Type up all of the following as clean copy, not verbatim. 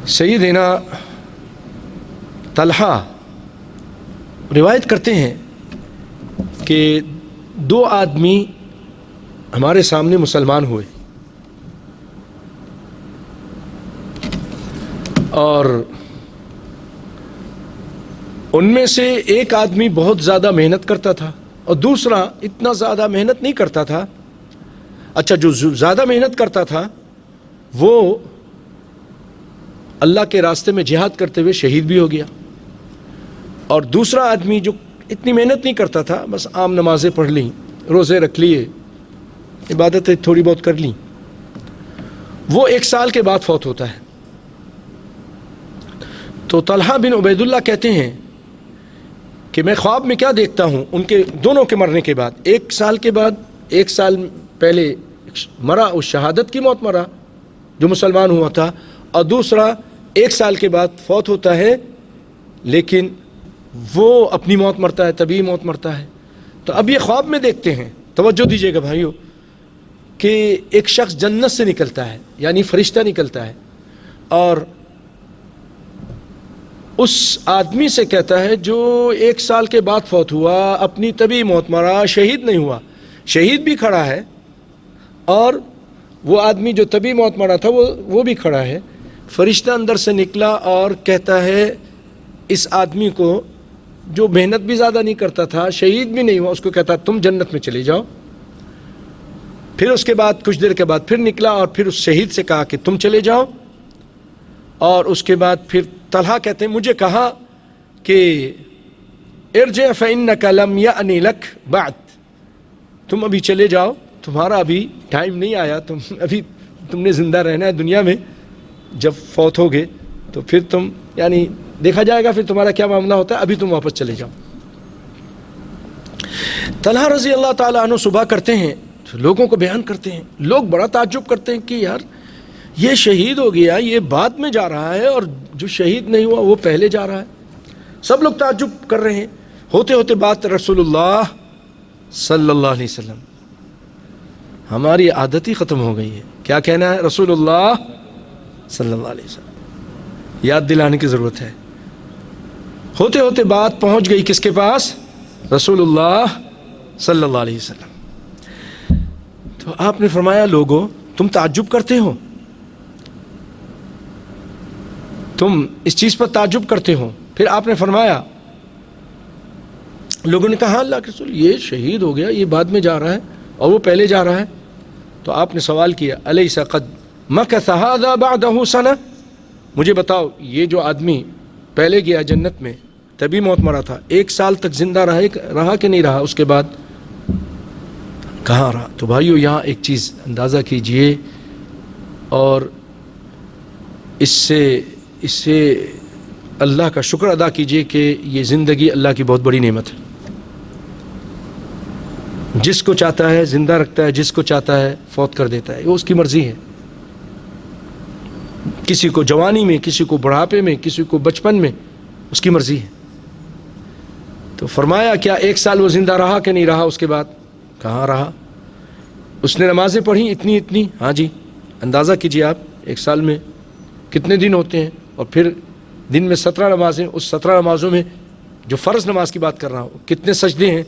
سیدنا طلحہ روایت کرتے ہیں کہ دو آدمی ہمارے سامنے مسلمان ہوئے اور ان میں سے ایک آدمی بہت زیادہ محنت کرتا تھا اور دوسرا اتنا زیادہ محنت نہیں کرتا تھا. اچھا، جو زیادہ محنت کرتا تھا وہ اللہ کے راستے میں جہاد کرتے ہوئے شہید بھی ہو گیا، اور دوسرا آدمی جو اتنی محنت نہیں کرتا تھا، بس عام نمازیں پڑھ لیں، روزے رکھ لیے، عبادتیں تھوڑی بہت کر لیں، وہ 1 سال کے بعد فوت ہوتا ہے. تو طلحہ بن عبید اللہ کہتے ہیں کہ میں خواب میں کیا دیکھتا ہوں ان کے دونوں کے مرنے کے بعد. 1 سال کے بعد، 1 سال پہلے مرا، اس شہادت کی موت مرا جو مسلمان ہوا تھا، اور دوسرا 1 سال کے بعد فوت ہوتا ہے، لیکن وہ اپنی موت مرتا ہے، طبیعی موت مرتا ہے. تو اب یہ خواب میں دیکھتے ہیں، توجہ دیجئے گا بھائیو، کہ ایک شخص جنت سے نکلتا ہے، یعنی فرشتہ نکلتا ہے، اور اس آدمی سے کہتا ہے جو 1 سال کے بعد فوت ہوا، اپنی طبیعی موت مرا، شہید نہیں ہوا. شہید بھی کھڑا ہے اور وہ آدمی جو طبیعی موت مرا تھا وہ بھی کھڑا ہے. فرشتہ اندر سے نکلا اور کہتا ہے اس آدمی کو جو محنت بھی زیادہ نہیں کرتا تھا، شہید بھی نہیں ہوا، اس کو کہتا تم جنت میں چلے جاؤ. پھر اس کے بعد کچھ دیر کے بعد پھر نکلا اور پھر اس شہید سے کہا کہ تم چلے جاؤ. اور اس کے بعد پھر طلحہ کہتے ہیں مجھے کہا کہ ارجع فإنک لم یأن لک بعد، تم ابھی چلے جاؤ، تمہارا ابھی ٹائم نہیں آیا، تم نے زندہ رہنا ہے دنیا میں، جب فوت ہوگے تو پھر تم، یعنی دیکھا جائے گا پھر تمہارا کیا معاملہ ہوتا ہے، ابھی تم واپس چلے جاؤ. طلحہ رضی اللہ تعالیٰ عنہ صبح کرتے ہیں، لوگوں کو بیان کرتے ہیں، لوگ بڑا تعجب کرتے ہیں کہ یار یہ شہید ہو گیا، یہ بعد میں جا رہا ہے، اور جو شہید نہیں ہوا وہ پہلے جا رہا ہے. سب لوگ تعجب کر رہے ہیں. ہوتے ہوتے بات رسول اللہ صلی اللہ علیہ وسلم، ہماری عادت ہی ختم ہو گئی ہے، کیا کہنا ہے؟ رسول اللہ صلی اللہ علیہ وسلم. یاد دلانے کی ضرورت ہے. ہوتے ہوتے بات پہنچ گئی کس کے پاس؟ رسول اللہ صلی اللہ علیہ وسلم. تو آپ نے فرمایا لوگوں تم تعجب کرتے ہو، تم اس چیز پر تعجب کرتے ہو. پھر آپ نے فرمایا، لوگوں نے کہا اللہ کے رسول یہ شہید ہو گیا، یہ بعد میں جا رہا ہے اور وہ پہلے جا رہا ہے. تو آپ نے سوال کیا الیس قد مکث ھذا بعدہ سنہ، مجھے بتاؤ یہ جو آدمی پہلے گیا جنت میں، تبھی موت مرا تھا، 1 سال تک زندہ رہا کہ نہیں رہا؟ اس کے بعد کہاں رہا؟ تو بھائیو یہاں ایک چیز اندازہ کیجئے، اور اس سے اللہ کا شکر ادا کیجئے کہ یہ زندگی اللہ کی بہت بڑی نعمت ہے. جس کو چاہتا ہے زندہ رکھتا ہے، جس کو چاہتا ہے فوت کر دیتا ہے، وہ اس کی مرضی ہے. کسی کو جوانی میں، کسی کو بڑھاپے میں، کسی کو بچپن میں، اس کی مرضی ہے. تو فرمایا کیا 1 سال وہ زندہ رہا کہ نہیں رہا؟ اس کے بعد کہاں رہا؟ اس نے نمازیں پڑھی اتنی، ہاں جی، اندازہ کیجئے آپ 1 سال میں کتنے دن ہوتے ہیں، اور پھر دن میں 17 نمازیں، اس 17 نمازوں میں جو فرض نماز کی بات کر رہا ہوں کتنے سجدے ہیں،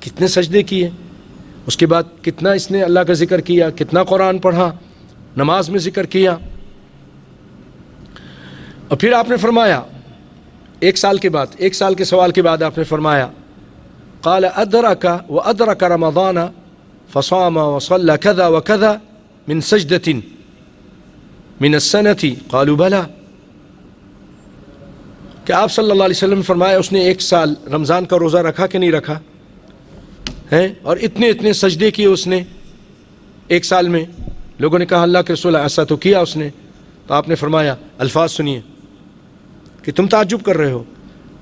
کتنے سجدے کیے، اس کے بعد کتنا اس نے اللہ کا ذکر کیا، کتنا قرآن پڑھا، نماز میں ذکر کیا. اور پھر آپ نے فرمایا 1 سال کے بعد، 1 سال کے سوال کے بعد آپ نے فرمایا قال ادرک رمضان فصام وصلى كذا وكذا من سجدة من السنة قالوا بلى، کہ آپ صلی اللہ علیہ وسلم نے فرمایا اس نے 1 سال رمضان کا روزہ رکھا کہ نہیں رکھا ہے، اور اتنے سجدے کیے اس نے 1 سال میں. لوگوں نے کہا اللہ کے رسول ایسا تو کیا اس نے. تو آپ نے فرمایا، الفاظ سنیے کہ تم تعجب کر رہے ہو.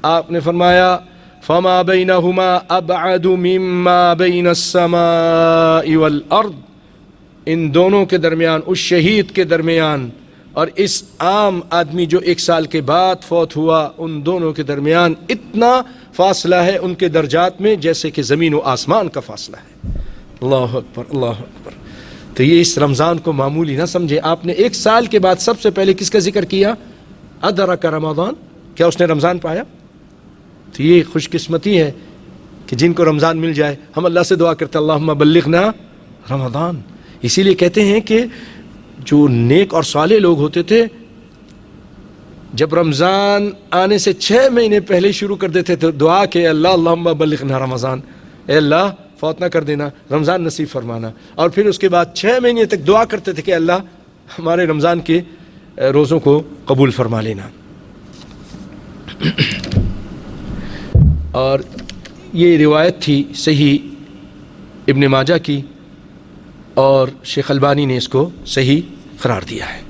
آپ نے فرمایا فما بینہما ابعد مما بین السماء والارض، ان دونوں کے درمیان، اس شہید کے درمیان اور اس عام آدمی جو 1 سال کے بعد فوت ہوا، ان دونوں کے درمیان اتنا فاصلہ ہے ان کے درجات میں جیسے کہ زمین و آسمان کا فاصلہ ہے. اللہ اکبر، اللہ اکبر. تو یہ اس رمضان کو معمولی نہ سمجھے. آپ نے 1 سال کے بعد سب سے پہلے کس کا ذکر کیا؟ ادرک رمضان، کیا اس نے رمضان پایا؟ تو یہ خوش قسمتی ہے کہ جن کو رمضان مل جائے. ہم اللہ سے دعا کرتے اللہم بلغنا رمضان. اسی لیے کہتے ہیں کہ جو نیک اور صالح لوگ ہوتے تھے جب رمضان آنے سے 6 مہینے پہلے شروع کر دیتے تھے دعا کہ اللہ اللہم بلغنا رمضان، اے اللہ فوت نہ کر دینا، رمضان نصیب فرمانا. اور پھر اس کے بعد 6 مہینے تک دعا کرتے تھے کہ اللہ ہمارے رمضان کے روزوں کو قبول فرما لینا. اور یہ روایت تھی صحیح ابن ماجہ کی، اور شیخ البانی نے اس کو صحیح قرار دیا ہے.